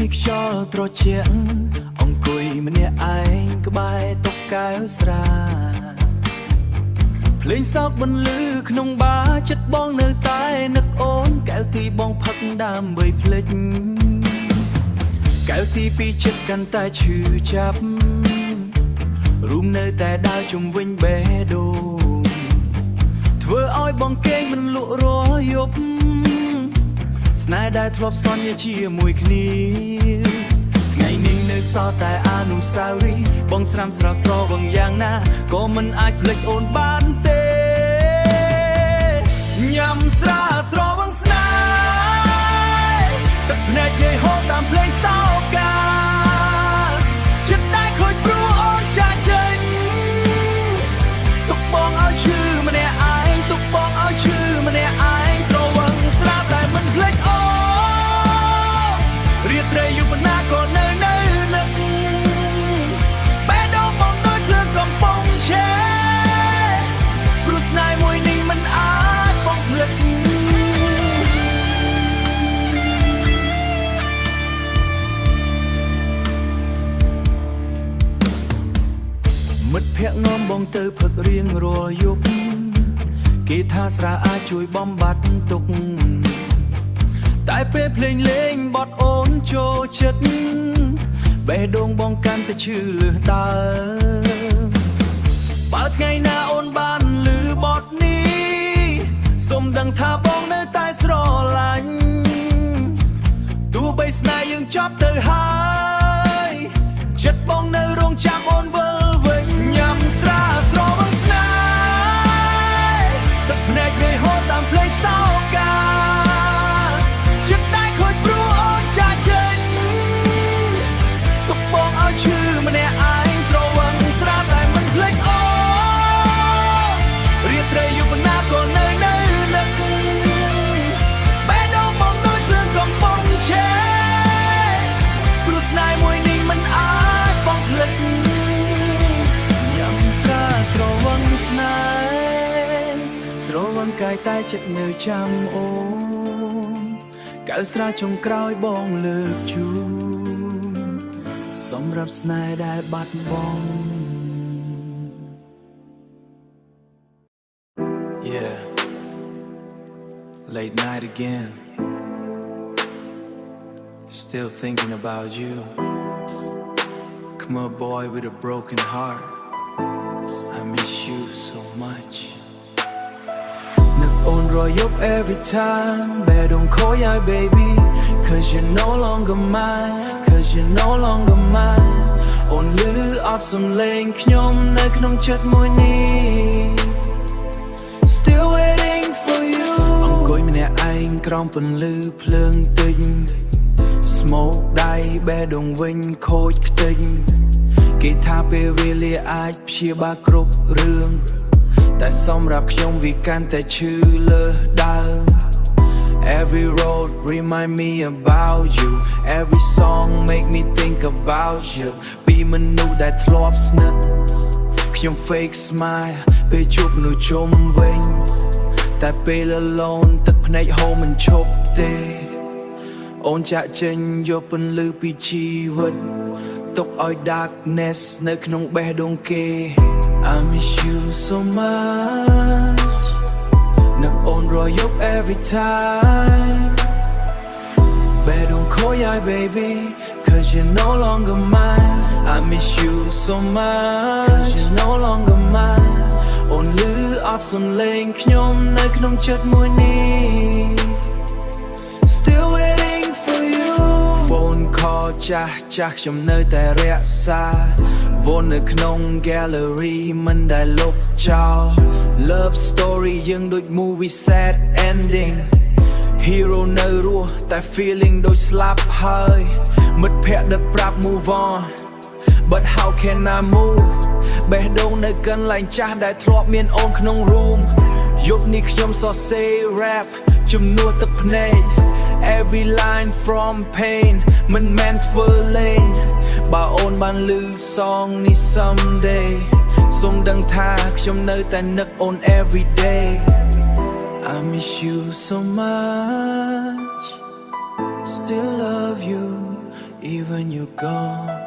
និកខ្យល់ត្រជាក់អង្គុយម្នាក់ឯងក្បែរតុកែវស្រាភ្លេងសោកបន្លឺក្នុងបារចិត្តបងនៅតែនឹកអូនកែវទីបងផឹកដើម្បីភ្លេចកែវទីពីរចិត្តកាន់តែឈឺចាប់រួមនៅតែដើរជុំវិញបេះដូងធ្វើឲ្យបងគេងមិនលក់រាល់យប់ស្នេហ៍ដែលធ្លាប់សន្យាជាមួយគ្នាថ្ងៃនេះនៅសល់តែអនុស្សាវរីយ៍បងស្រាំស្រស់ស្របងយ៉ាងណាក៏មិនអាចភ្លេចអូនបានទេញ៉ាំស្រាស្របងស្នេហ៍ទឹកភ្នែកយាយហូរតាមភ្លេងសោកាចិត្តដែលខូចព្រោះអូនចាចេញទុកបងឲ្យឈឺម្នាក់ឯងទុកបងឲ្យឈឺម្នាក់ឯងស្រវឹងស្រាប់តែមិនភ្លេចអូរាត្រីយប់ណាក៏នៅនឹកបេះដូងបងដូចភ្លើងកំពុងឆេះព្រោះស្នេហ៍មួយនេះមិនអាចបងភ្លេចមិត្តភក្តិនាំបងទៅផឹករៀងរាល់យប់គេថាស្រាអាចជួយបំបត្តិទុក្ខតែពេលភ្លេងលេងបត់អូនចូលចិត្តបេះដូងបងកាន់តែឈឺលឺដើមបើថ្ងៃណាអូនបានឮបទនេះសូមដឹងថាបងនៅតែស្រឡាញ់ទោះបីស្នេហ៍យើងចប់ទៅហើយចិត្តបងនៅរងចាំអូនវិលវិញញ៉ាំស្រាស្របងស្នេហ៍ទឹកភ្នែកវាហូរតាមភ្លេងសោកាឈឺម្នាក់ឯងស្រវឹងស្រាប់តែមិនភ្លេចអូរាត្រីយប់ណាក៏នៅនឹកបេះដូងបងដូចភ្លើងកំពុងឆេះព្រោះស្នេហ៍មួយនេះមិនអាចបងភ្លេចញ៉ាំស្រាស្រវឹងស្នេហ៍ស្រវឹងកាយតែចិត្តនៅចាំអូនកៅស្រាចុងក្រោយបងលើកជូនសម្រាប់ស្នេហ៍ដែលបាត់បង់ Yeah late night again still thinking about you come on boy with a broken heart I miss you so much នឹកអូនរយប់ every time បែរដងខូចហើយ baby cause you're no longer mine cause you're no longer mine អូនលឺអត់សំឡេងខ្ញុំនៅក្នុងចិត្តមួយនេះ still waiting for you អង្គុយម្នាក់ឯងក្រោមពន្លឺភ្លើងទិញ smoke ដៃបេះដូងវិញខូចខ្ទេចគេថាពេលវេលាអាចព្យាបាលគ្រប់រឿងតែសម្រាប់ខ្ញុំវាកាន់តែឈឺលើសដើមEvery road remind me about you Every song make me think about you ពីមនុស្សដែលធ្លាប់ស្និទ្ធខ្ញុំ fake smile ពេលជួបមនុស្សជុំវិញតែពេល alone ទឹកភ្នែកហូរមិនឈប់ទេអូនចាក់ចេញយកពន្លឺពីជីវិតទុកឲ្យ darkness នៅក្នុងបេះដូងគេ I miss you so muchនឹកអូនរយប់ every time បេះដូងខូចហើយ baby cause you're no longer mine I miss you so much cause you're no longer mine អូនលឺអត់សំឡេងខ្ញុំនៅក្នុងចិត្តមួយនេះ still waiting for you phone call ចាស់ខ្ញុំនៅតែរក្សាវននៅក្នុង gallery មិនដែលលុបចោល Love story យើងដូច movie sad ending Hero នៅរស់តែ feeling ដូចស្លាប់ហើយមិត្តភក្តិដឹកប្រាប់ move on But how can I move បេះដូងនៅកន្លែងចាស់ដែលធ្លាប់មានអូនក្នុង room យប់នេះខ្ញុំសរសេរ rap ជំនួសទឹកភ្នែក Every line from pain មិនមែនធ្វើលេងបើអូនបានឮ song នេះ someday សូមដឹងថាខ្ញុំនៅតែនឹកអូន every day I miss you so much still love you even you're gone.